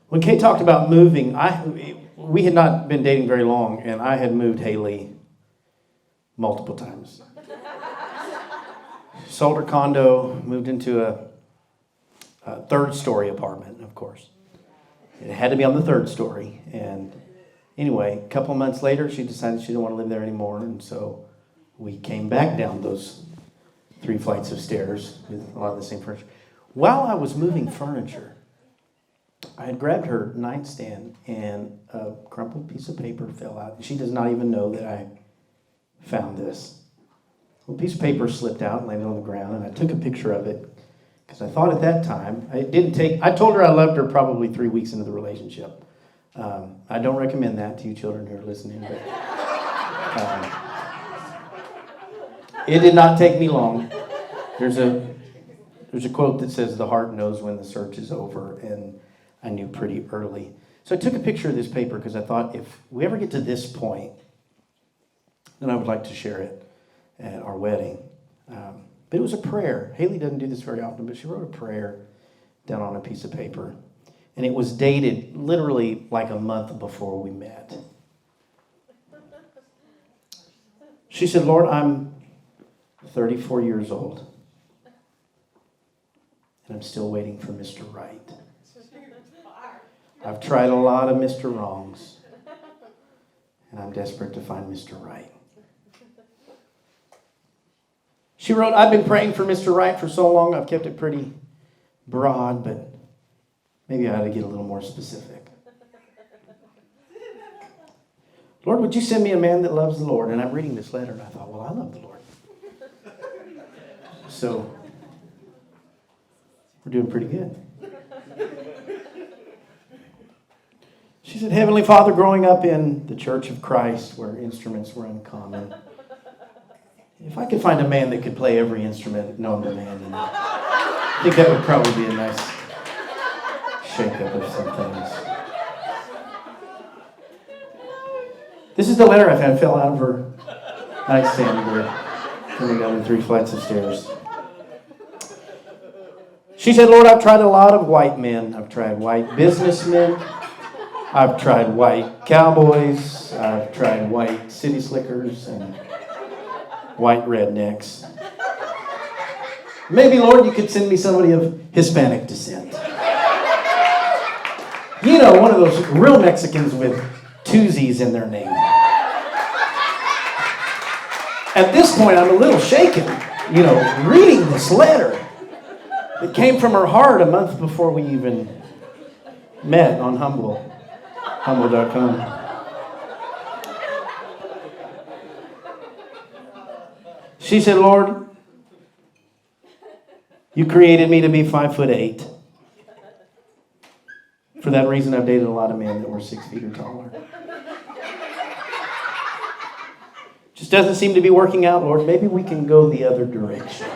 When Kay talked about moving, we had not been dating very long, and I had moved Haley multiple times. Sold her condo, moved into a third-story apartment, of course. It had to be on the third story. And anyway, a couple of months later, she decided she didn't want to live there anymore, and so we came back down those 3 flights of stairs with a lot of the same furniture. While I was moving furniture, I had grabbed her nightstand, and a crumpled piece of paper fell out. She does not even know that I found this. A piece of paper slipped out and landed on the ground, and I took a picture of it because I thought at that time, I told her I loved her probably 3 weeks into the relationship. I don't recommend that to you children who are listening, but it did not take me long. There's a quote that says, "The heart knows when the search is over," and I knew pretty early. So I took a picture of this paper because I thought if we ever get to this point, then I would like to share it at our wedding. But it was a prayer. Haley doesn't do this very often, but she wrote a prayer down on a piece of paper. And it was dated literally like a month before we met. She said, "Lord, I'm 34 years old, and I'm still waiting for Mr. Right. I've tried a lot of Mr. Wrongs, and I'm desperate to find Mr. Right." She wrote, "I've been praying for Mr. Right for so long, I've kept it pretty broad, but maybe I ought to get a little more specific. Lord, would you send me a man that loves the Lord?" And I'm reading this letter, and I thought, well, I love the Lord. So, we're doing pretty good. She said, "Heavenly Father, growing up in the Church of Christ, where instruments were uncommon, if I could find a man that could play every instrument known to man, I think that would probably be a nice shake-up of some things." This is the letter I found. Fell out of her nightstand here, coming down the 3 flights of stairs. She said, "Lord, I've tried a lot of white men. I've tried white businessmen. I've tried white cowboys. I've tried white city slickers and white rednecks. Maybe, Lord, you could send me somebody of Hispanic descent. You know, one of those real Mexicans with two Z's in their name." At this point, I'm a little shaken, reading this letter. It came from her heart a month before we even met on humble.com. She said, "Lord, you created me to be 5'8". For that reason, I've dated a lot of men that were 6 feet or taller. Just doesn't seem to be working out, Lord. Maybe we can go the other direction.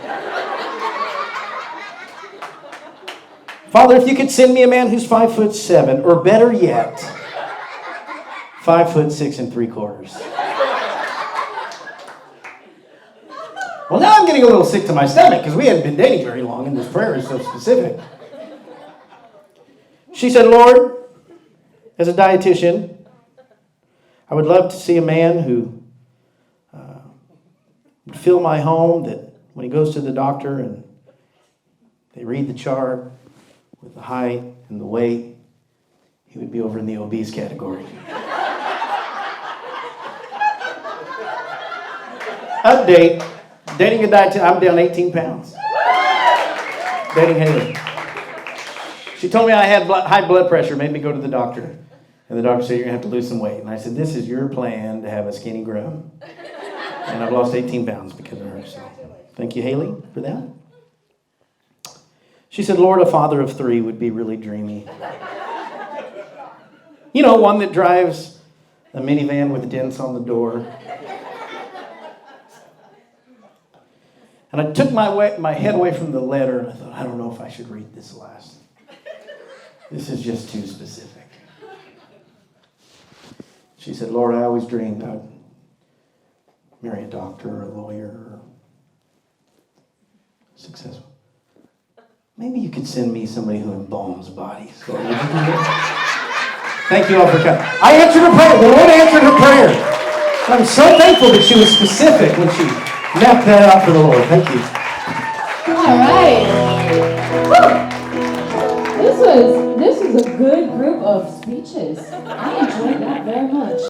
Father, if you could send me a man who's 5'7", or better yet, 5'6 3/4". Well, now I'm getting a little sick to my stomach because we hadn't been dating very long and this prayer is so specific. She said, "Lord, as a dietitian, I would love to see a man who would fill my home, that when he goes to the doctor and they read the chart with the height and the weight, he would be over in the obese category." Update. Dating a dietitian, I'm down 18 pounds. Dating Haley. She told me I had high blood pressure, made me go to the doctor. And the doctor said, "You're going to have to lose some weight." And I said, "This is your plan to have a skinny groom." And I've lost 18 pounds because of her. So thank you, Haley, for that. She said, "Lord, a father of 3 would be really dreamy. One that drives a minivan with dents on the door." And I took my head away from the letter, and I thought, I don't know if I should read this last. This is just too specific. She said, "Lord, I always dreamed I'd marry a doctor or a lawyer or successful. Maybe you could send me somebody who embalms bodies. Lord, would you do that?" Thank you all for coming. I answered her prayer. The Lord answered her prayer. I'm so thankful that she was specific when she mapped that out for the Lord. Thank you. All right. Woo. This was a good group of speeches. I enjoyed that very much.